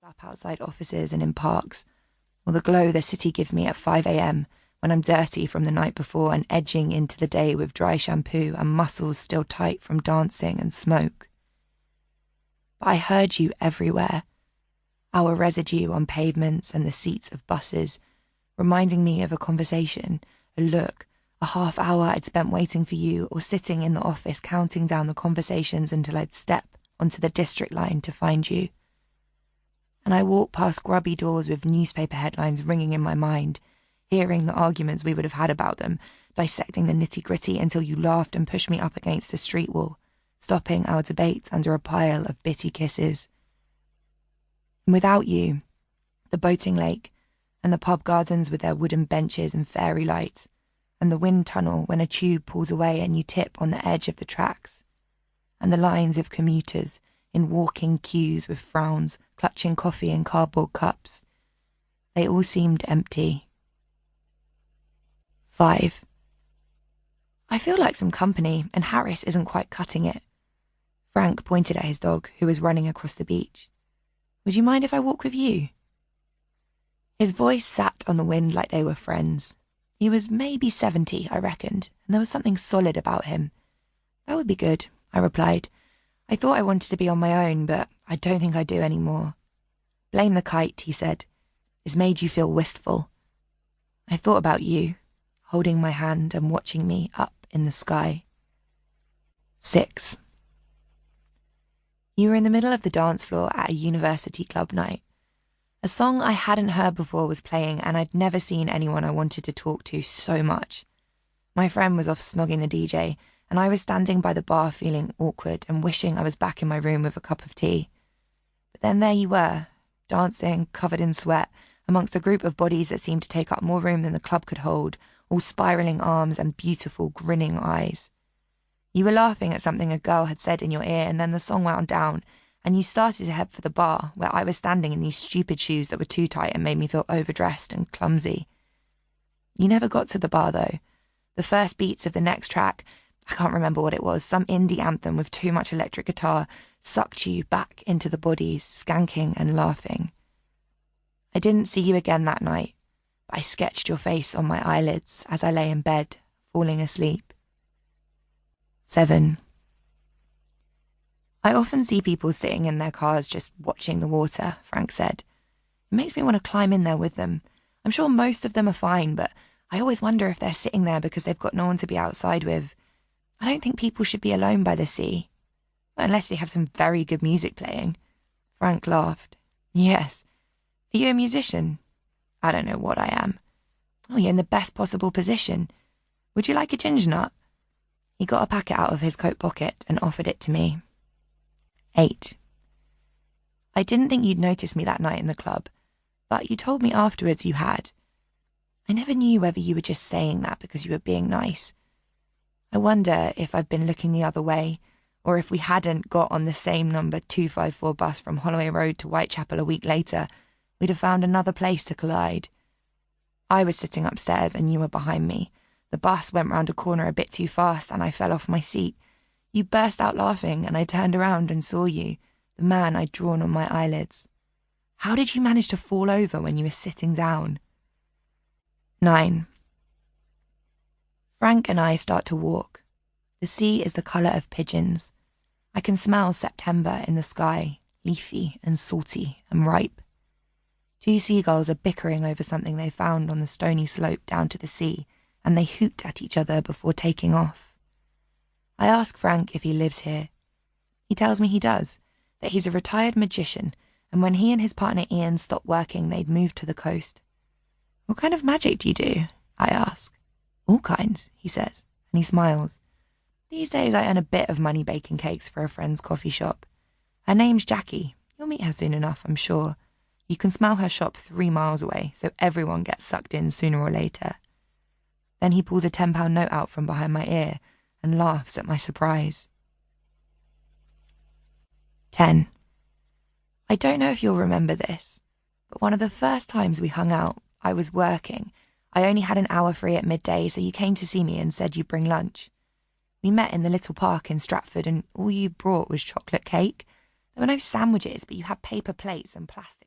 up outside offices and in parks, or the glow the city gives me at 5 a.m. when I'm dirty from the night before and edging into the day with dry shampoo and muscles still tight from dancing and smoke. But I heard you everywhere, our residue on pavements and the seats of buses, reminding me of a conversation, a look, a half hour I'd spent waiting for you or sitting in the office counting down the conversations until I'd step onto the district line to find you. And I walked past grubby doors with newspaper headlines ringing in my mind, hearing the arguments we would have had about them, dissecting the nitty-gritty until you laughed and pushed me up against a street wall, stopping our debate under a pile of bitty kisses. And without you, the boating lake, and the pub gardens with their wooden benches and fairy lights, and the wind tunnel when a tube pulls away and you tip on the edge of the tracks, and the lines of commuters in walking queues with frowns, clutching coffee in cardboard cups. They all seemed empty. 5. I feel like some company, and Harris isn't quite cutting it. Frank pointed at his dog, who was running across the beach. Would you mind if I walk with you? His voice sat on the wind like they were friends. He was maybe 70, I reckoned, and there was something solid about him. That would be good, I replied. I thought I wanted to be on my own, but I don't think I do anymore. Blame the kite, he said. It's made you feel wistful. I thought about you, holding my hand and watching me up in the sky. 6. You were in the middle of the dance floor at a university club night. A song I hadn't heard before was playing, and I'd never seen anyone I wanted to talk to so much. My friend was off snogging the DJ, and I was standing by the bar feeling awkward and wishing I was back in my room with a cup of tea. But then there you were, dancing, covered in sweat, amongst a group of bodies that seemed to take up more room than the club could hold, all spiralling arms and beautiful, grinning eyes. You were laughing at something a girl had said in your ear, and then the song wound down, and you started to head for the bar, where I was standing in these stupid shoes that were too tight and made me feel overdressed and clumsy. You never got to the bar, though. The first beats of the next track, I can't remember what it was, some indie anthem with too much electric guitar, sucked you back into the bodies, skanking and laughing. I didn't see you again that night, but I sketched your face on my eyelids as I lay in bed, falling asleep. 7. I often see people sitting in their cars just watching the water, Frank said. It makes me want to climb in there with them. I'm sure most of them are fine, but I always wonder if they're sitting there because they've got no one to be outside with. I don't think people should be alone by the sea. Well, unless they have some very good music playing. Frank laughed. Yes. Are you a musician? I don't know what I am. Oh, you're in the best possible position. Would you like a ginger nut? He got a packet out of his coat pocket and offered it to me. 8. I didn't think you'd notice me that night in the club, but you told me afterwards you had. I never knew whether you were just saying that because you were being nice. I wonder if I've been looking the other way, or if we hadn't got on the same number 254 bus from Holloway Road to Whitechapel a week later, we'd have found another place to collide. I was sitting upstairs and you were behind me. The bus went round a corner a bit too fast and I fell off my seat. You burst out laughing and I turned around and saw you, the man I'd drawn on my eyelids. How did you manage to fall over when you were sitting down? 9. Frank and I start to walk. The sea is the colour of pigeons. I can smell September in the sky, leafy and salty and ripe. 2 seagulls are bickering over something they found on the stony slope down to the sea, and they hoot at each other before taking off. I ask Frank if he lives here. He tells me he does, that he's a retired magician, and when he and his partner Ian stopped working, they'd moved to the coast. What kind of magic do you do? I ask. All kinds, he says, and he smiles. These days I earn a bit of money baking cakes for a friend's coffee shop. Her name's Jackie. You'll meet her soon enough, I'm sure. You can smell her shop 3 miles away, so everyone gets sucked in sooner or later. Then he pulls a £10 note out from behind my ear and laughs at my surprise. 10. I don't know if you'll remember this, but one of the first times we hung out, I was working. I only had an hour free at midday, so you came to see me and said you'd bring lunch. We met in the little park in Stratford and all you brought was chocolate cake. There were no sandwiches, but you had paper plates and plastic.